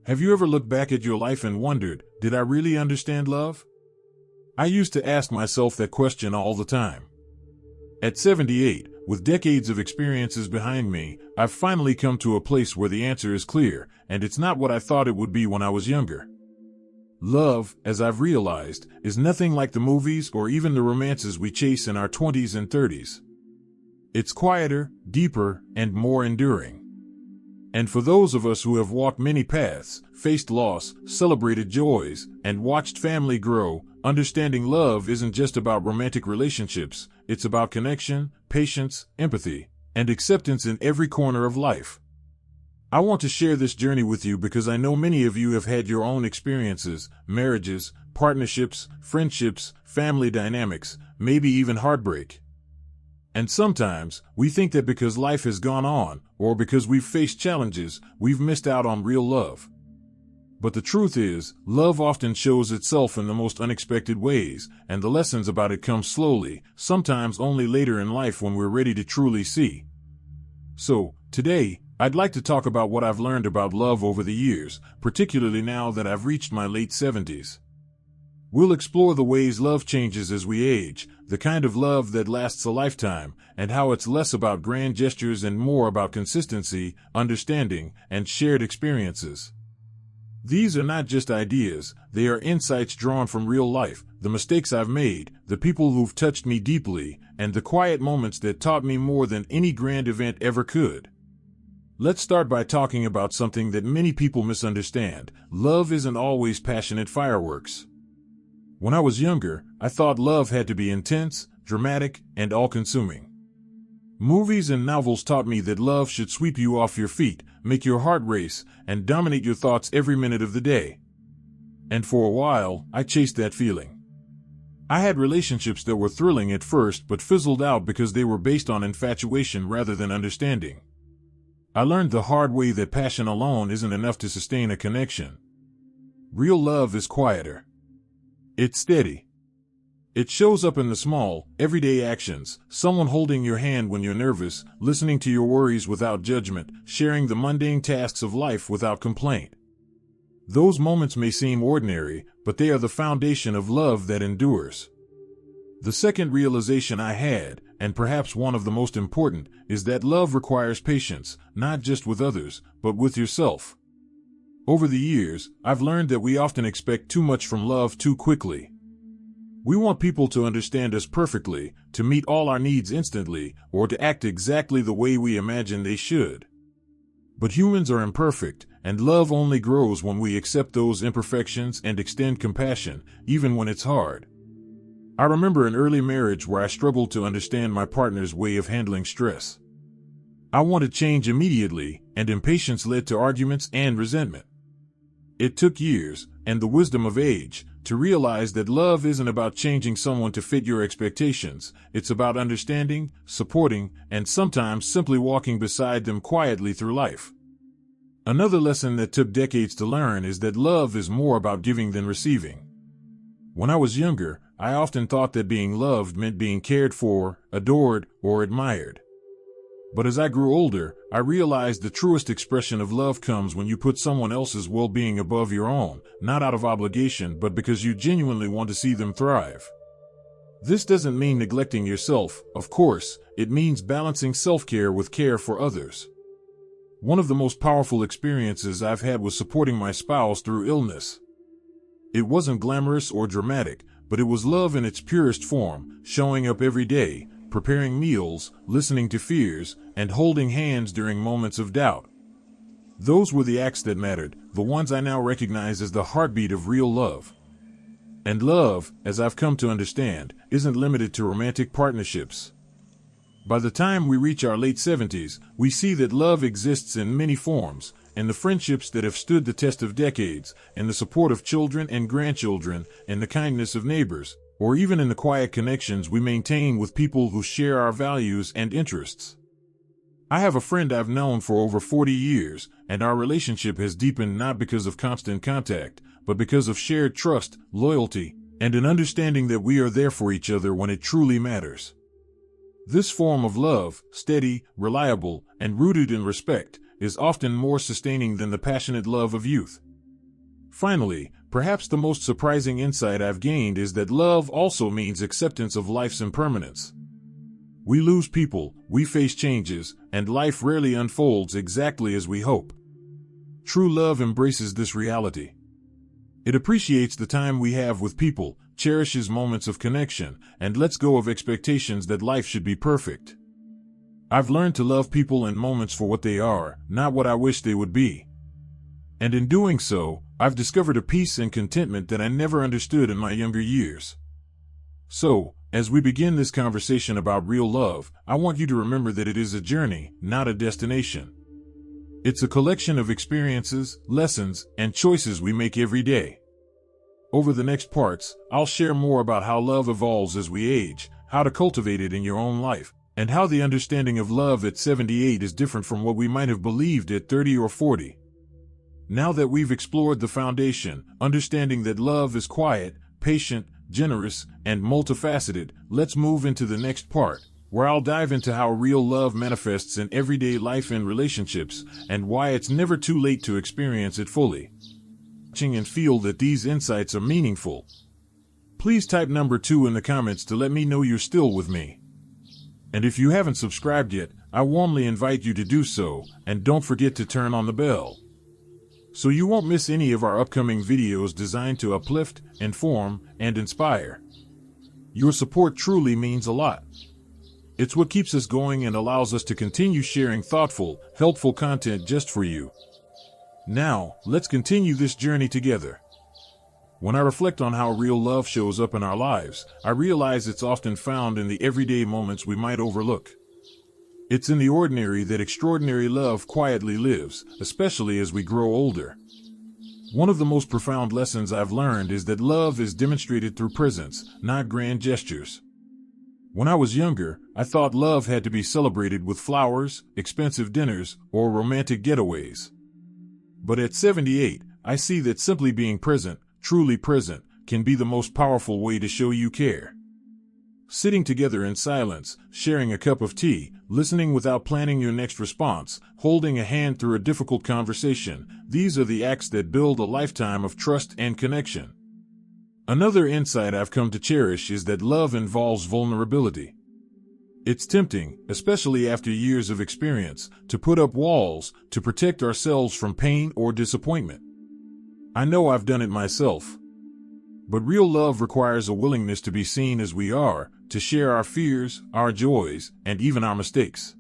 Have you ever looked back at your life and wondered, did I really understand love? I used to ask myself that question all the time. At 78, with decades of experiences behind me, I've finally come to a place where the answer is clear, and it's not what I thought it would be when I was younger. Love, as I've realized, is nothing like the movies or even the romances we chase in our 20s and 30s. It's quieter, deeper, and more enduring. And for those of us who have walked many paths, faced loss, celebrated joys, and watched family grow, understanding love isn't just about romantic relationships, it's about connection, patience, empathy, and acceptance in every corner of life. I want to share this journey with you because I know many of you have had your own experiences, marriages, partnerships, friendships, family dynamics, maybe even heartbreak. And sometimes, we think that because life has gone on, or because we've faced challenges, we've missed out on real love. But the truth is, love often shows itself in the most unexpected ways, and the lessons about it come slowly, sometimes only later in life when we're ready to truly see. So, today, I'd like to talk about what I've learned about love over the years, particularly now that I've reached my late 70s. We'll explore the ways love changes as we age, the kind of love that lasts a lifetime, and how it's less about grand gestures and more about consistency, understanding, and shared experiences. These are not just ideas, they are insights drawn from real life, the mistakes I've made, the people who've touched me deeply, and the quiet moments that taught me more than any grand event ever could. Let's start by talking about something that many people misunderstand. Love isn't always passionate fireworks. When I was younger, I thought love had to be intense, dramatic, and all-consuming. Movies and novels taught me that love should sweep you off your feet, make your heart race, and dominate your thoughts every minute of the day. And for a while, I chased that feeling. I had relationships that were thrilling at first but fizzled out because they were based on infatuation rather than understanding. I learned the hard way that passion alone isn't enough to sustain a connection. Real love is quieter. It's steady. It shows up in the small, everyday actions, someone holding your hand when you're nervous, listening to your worries without judgment, sharing the mundane tasks of life without complaint. Those moments may seem ordinary, but they are the foundation of love that endures. The second realization I had, and perhaps one of the most important, is that love requires patience, not just with others, but with yourself. Over the years, I've learned that we often expect too much from love too quickly. We want people to understand us perfectly, to meet all our needs instantly, or to act exactly the way we imagine they should. But humans are imperfect, and love only grows when we accept those imperfections and extend compassion, even when it's hard. I remember an early marriage where I struggled to understand my partner's way of handling stress. I wanted change immediately, and impatience led to arguments and resentment. It took years, and the wisdom of age, to realize that love isn't about changing someone to fit your expectations. It's about understanding, supporting, and sometimes simply walking beside them quietly through life. Another lesson that took decades to learn is that love is more about giving than receiving. When I was younger, I often thought that being loved meant being cared for, adored, or admired. But as I grew older, I realized the truest expression of love comes when you put someone else's well-being above your own, not out of obligation but because you genuinely want to see them thrive. This doesn't mean neglecting yourself, of course, it means balancing self-care with care for others. One of the most powerful experiences I've had was supporting my spouse through illness. It wasn't glamorous or dramatic, but it was love in its purest form, showing up every day, preparing meals, listening to fears, and holding hands during moments of doubt. Those were the acts that mattered, the ones I now recognize as the heartbeat of real love. And love, as I've come to understand, isn't limited to romantic partnerships. By the time we reach our late 70s, we see that love exists in many forms, in the friendships that have stood the test of decades, in the support of children and grandchildren, in the kindness of neighbors, or even in the quiet connections we maintain with people who share our values and interests. I have a friend I've known for over 40 years, and our relationship has deepened not because of constant contact, but because of shared trust, loyalty, and an understanding that we are there for each other when it truly matters. This form of love, steady, reliable, and rooted in respect, is often more sustaining than the passionate love of youth. Finally, perhaps the most surprising insight I've gained is that love also means acceptance of life's impermanence. We lose people, we face changes, and life rarely unfolds exactly as we hope. True love embraces this reality. It appreciates the time we have with people, cherishes moments of connection, and lets go of expectations that life should be perfect. I've learned to love people and moments for what they are, not what I wish they would be. And in doing so, I've discovered a peace and contentment that I never understood in my younger years. So, as we begin this conversation about real love, I want you to remember that it is a journey, not a destination. It's a collection of experiences, lessons, and choices we make every day. Over the next parts, I'll share more about how love evolves as we age, how to cultivate it in your own life, and how the understanding of love at 78 is different from what we might have believed at 30 or 40. Now that we've explored the foundation, understanding that love is quiet, patient, generous, and multifaceted, let's move into the next part, where I'll dive into how real love manifests in everyday life and relationships, and why it's never too late to experience it fully. And feel that these insights are meaningful. Please type number 2 in the comments to let me know you're still with me. And if you haven't subscribed yet, I warmly invite you to do so, and don't forget to turn on the bell, so you won't miss any of our upcoming videos designed to uplift, inform, and inspire. Your support truly means a lot. It's what keeps us going and allows us to continue sharing thoughtful, helpful content just for you. Now, let's continue this journey together. When I reflect on how real love shows up in our lives, I realize it's often found in the everyday moments we might overlook. It's in the ordinary that extraordinary love quietly lives, especially as we grow older. One of the most profound lessons I've learned is that love is demonstrated through presence, not grand gestures. When I was younger, I thought love had to be celebrated with flowers, expensive dinners, or romantic getaways. But at 78, I see that simply being present, truly present, can be the most powerful way to show you care. Sitting together in silence, sharing a cup of tea, listening without planning your next response, holding a hand through a difficult conversation, these are the acts that build a lifetime of trust and connection. Another insight I've come to cherish is that love involves vulnerability. It's tempting, especially after years of experience, to put up walls, to protect ourselves from pain or disappointment. I know I've done it myself. But real love requires a willingness to be seen as we are, to share our fears, our joys, and even our mistakes.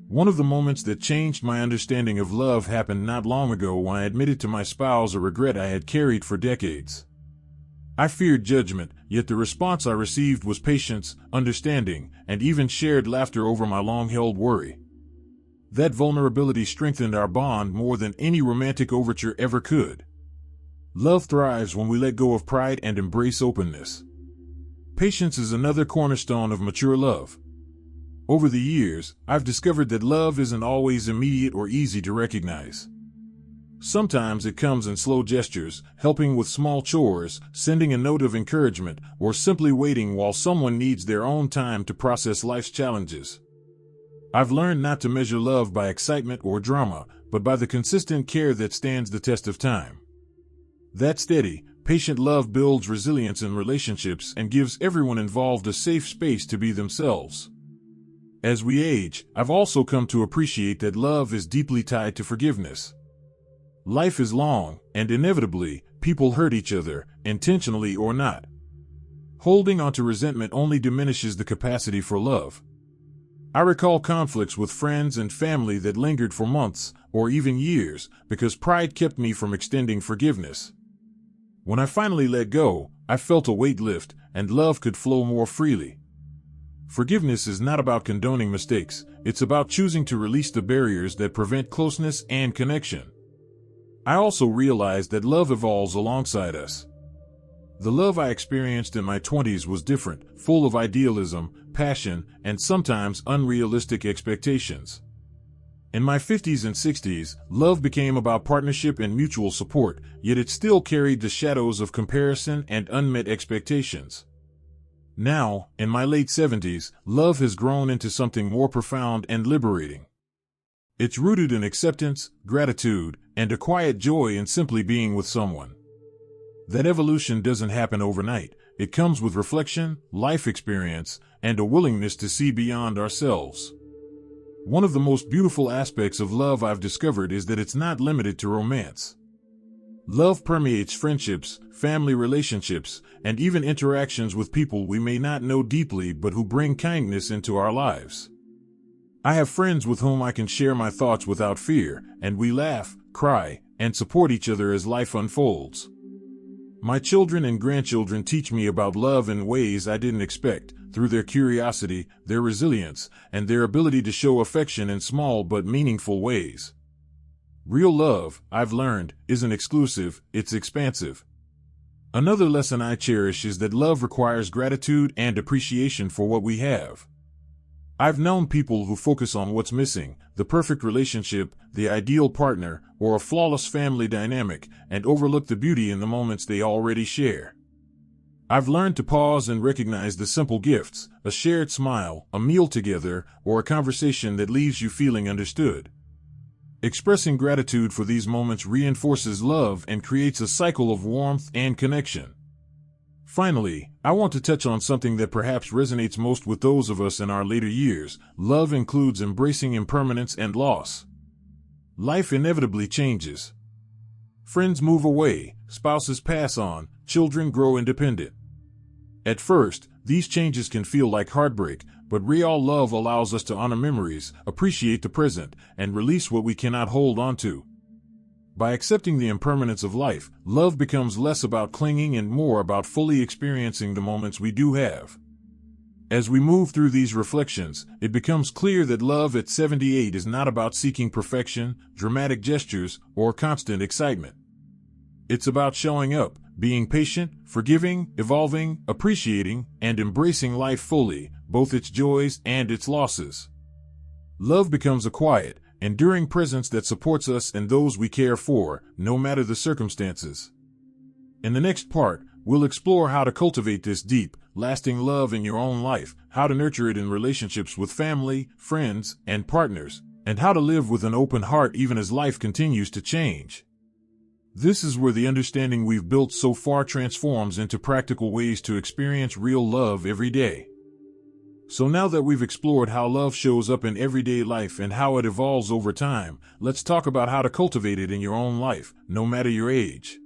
One of the moments that changed my understanding of love happened not long ago when I admitted to my spouse a regret I had carried for decades. I feared judgment, yet the response I received was patience, understanding, and even shared laughter over my long-held worry. That vulnerability strengthened our bond more than any romantic overture ever could. Love thrives when we let go of pride and embrace openness. Patience is another cornerstone of mature love. Over the years, I've discovered that love isn't always immediate or easy to recognize. Sometimes it comes in slow gestures, helping with small chores, sending a note of encouragement, or simply waiting while someone needs their own time to process life's challenges. I've learned not to measure love by excitement or drama, but by the consistent care that stands the test of time. That steady, patient love builds resilience in relationships and gives everyone involved a safe space to be themselves. As we age, I've also come to appreciate that love is deeply tied to forgiveness. Life is long, and inevitably, people hurt each other, intentionally or not. Holding on to resentment only diminishes the capacity for love. I recall conflicts with friends and family that lingered for months, or even years, because pride kept me from extending forgiveness. When I finally let go, I felt a weight lift, and love could flow more freely. Forgiveness is not about condoning mistakes, it's about choosing to release the barriers that prevent closeness and connection. I also realized that love evolves alongside us. The love I experienced in my 20s was different, full of idealism, passion, and sometimes unrealistic expectations. In my 50s and 60s, love became about partnership and mutual support, yet it still carried the shadows of comparison and unmet expectations. Now, in my late 70s, love has grown into something more profound and liberating. It's rooted in acceptance, gratitude, and a quiet joy in simply being with someone. That evolution doesn't happen overnight. It comes with reflection, life experience, and a willingness to see beyond ourselves. One of the most beautiful aspects of love I've discovered is that it's not limited to romance. Love permeates friendships, family relationships, and even interactions with people we may not know deeply but who bring kindness into our lives. I have friends with whom I can share my thoughts without fear, and we laugh, cry, and support each other as life unfolds. My children and grandchildren teach me about love in ways I didn't expect, through their curiosity, their resilience, and their ability to show affection in small but meaningful ways. Real love, I've learned, isn't exclusive, it's expansive. Another lesson I cherish is that love requires gratitude and appreciation for what we have. I've known people who focus on what's missing, the perfect relationship, the ideal partner, or a flawless family dynamic, and overlook the beauty in the moments they already share. I've learned to pause and recognize the simple gifts, a shared smile, a meal together, or a conversation that leaves you feeling understood. Expressing gratitude for these moments reinforces love and creates a cycle of warmth and connection. Finally, I want to touch on something that perhaps resonates most with those of us in our later years. Love includes embracing impermanence and loss. Life inevitably changes. Friends move away, spouses pass on, children grow independent. At first, these changes can feel like heartbreak, but real love allows us to honor memories, appreciate the present, and release what we cannot hold on to. By accepting the impermanence of life, love becomes less about clinging and more about fully experiencing the moments we do have. As we move through these reflections, it becomes clear that love at 78 is not about seeking perfection, dramatic gestures, or constant excitement. It's about showing up, being patient, forgiving, evolving, appreciating, and embracing life fully, both its joys and its losses. Love becomes a quiet, enduring presence that supports us and those we care for, no matter the circumstances. In the next part, we'll explore how to cultivate this deep, lasting love in your own life, how to nurture it in relationships with family, friends, and partners, and how to live with an open heart even as life continues to change. This is where the understanding we've built so far transforms into practical ways to experience real love every day. So now that we've explored how love shows up in everyday life and how it evolves over time, let's talk about how to cultivate it in your own life, no matter your age.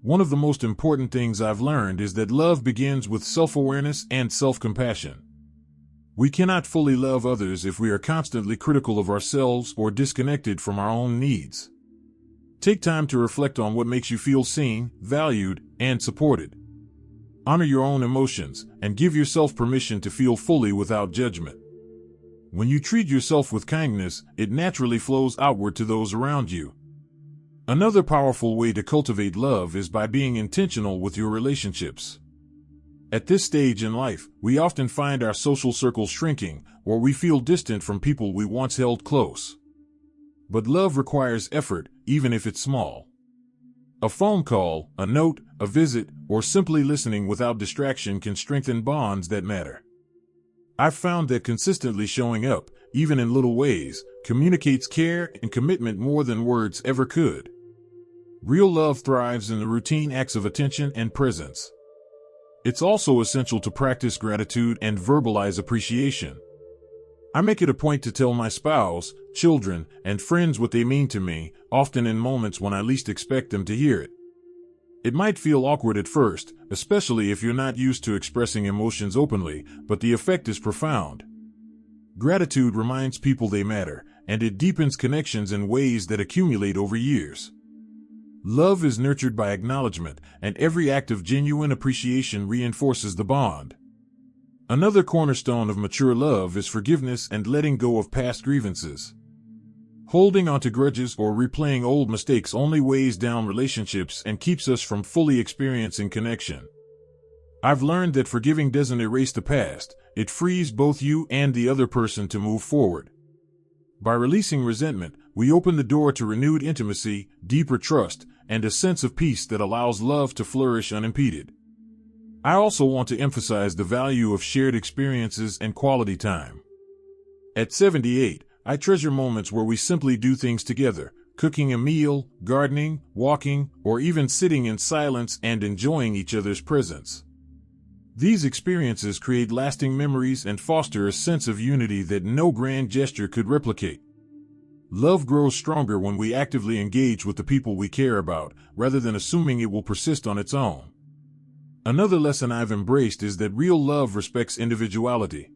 One of the most important things I've learned is that love begins with self-awareness and self-compassion. We cannot fully love others if we are constantly critical of ourselves or disconnected from our own needs. Take time to reflect on what makes you feel seen, valued, and supported. Honor your own emotions, and give yourself permission to feel fully without judgment. When you treat yourself with kindness, it naturally flows outward to those around you. Another powerful way to cultivate love is by being intentional with your relationships. At this stage in life, we often find our social circles shrinking, or we feel distant from people we once held close. But love requires effort, even if it's small. A phone call, a note, a visit, or simply listening without distraction can strengthen bonds that matter. I've found that consistently showing up, even in little ways, communicates care and commitment more than words ever could. Real love thrives in the routine acts of attention and presence. It's also essential to practice gratitude and verbalize appreciation. I make it a point to tell my spouse, children, and friends what they mean to me, often in moments when I least expect them to hear it. It might feel awkward at first, especially if you're not used to expressing emotions openly, but the effect is profound. Gratitude reminds people they matter, and it deepens connections in ways that accumulate over years. Love is nurtured by acknowledgement, and every act of genuine appreciation reinforces the bond. Another cornerstone of mature love is forgiveness and letting go of past grievances. Holding onto grudges or replaying old mistakes only weighs down relationships and keeps us from fully experiencing connection. I've learned that forgiving doesn't erase the past, it frees both you and the other person to move forward. By releasing resentment, we open the door to renewed intimacy, deeper trust, and a sense of peace that allows love to flourish unimpeded. I also want to emphasize the value of shared experiences and quality time. At 78, I treasure moments where we simply do things together, cooking a meal, gardening, walking, or even sitting in silence and enjoying each other's presence. These experiences create lasting memories and foster a sense of unity that no grand gesture could replicate. Love grows stronger when we actively engage with the people we care about, rather than assuming it will persist on its own. Another lesson I've embraced is that real love respects individuality.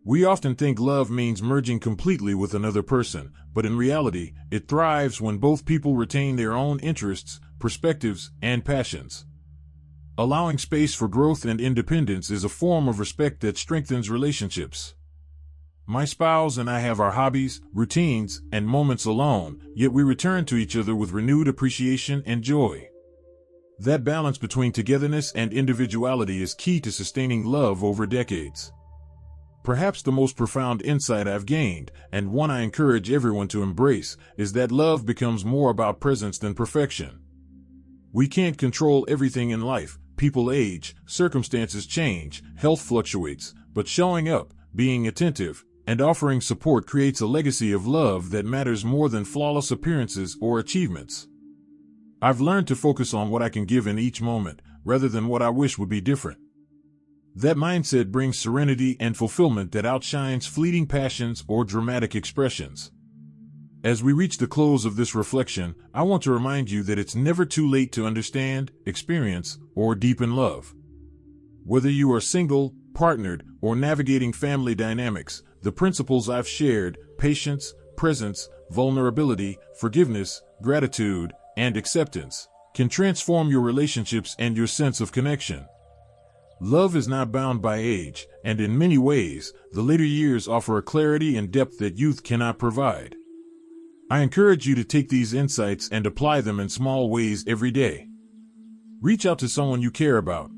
We often think love means merging completely with another person, but in reality, it thrives when both people retain their own interests, perspectives, and passions. Allowing space for growth and independence is a form of respect that strengthens relationships. My spouse and I have our hobbies, routines, and moments alone, yet we return to each other with renewed appreciation and joy. That balance between togetherness and individuality is key to sustaining love over decades. Perhaps the most profound insight I've gained, and one I encourage everyone to embrace, is that love becomes more about presence than perfection. We can't control everything in life. People age, circumstances change, health fluctuates, but showing up, being attentive, and offering support creates a legacy of love that matters more than flawless appearances or achievements. I've learned to focus on what I can give in each moment, rather than what I wish would be different. That mindset brings serenity and fulfillment that outshines fleeting passions or dramatic expressions. As we reach the close of this reflection, I want to remind you that it's never too late to understand, experience, or deepen love. Whether you are single, partnered, or navigating family dynamics, the principles I've shared, patience, presence, vulnerability, forgiveness, gratitude, and acceptance, can transform your relationships and your sense of connection. Love is not bound by age, and in many ways, the later years offer a clarity and depth that youth cannot provide. I encourage you to take these insights and apply them in small ways every day. Reach out to someone you care about.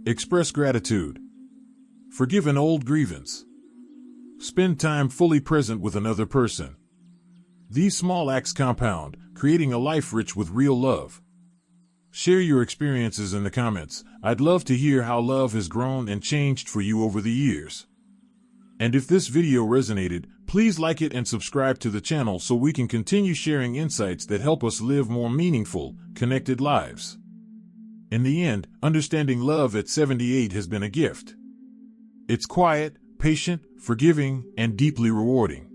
Express gratitude. Forgive an old grievance. Spend time fully present with another person. These small acts compound, creating a life rich with real love. Share your experiences in the comments. I'd love to hear how love has grown and changed for you over the years. And if this video resonated, please like it and subscribe to the channel so we can continue sharing insights that help us live more meaningful, connected lives. In the end, understanding love at 78 has been a gift. It's quiet, patient, forgiving, and deeply rewarding.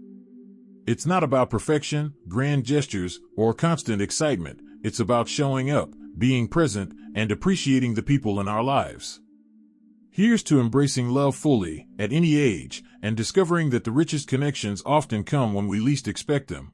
It's not about perfection, grand gestures, or constant excitement. It's about showing up, being present, and appreciating the people in our lives. Here's to embracing love fully, at any age, and discovering that the richest connections often come when we least expect them.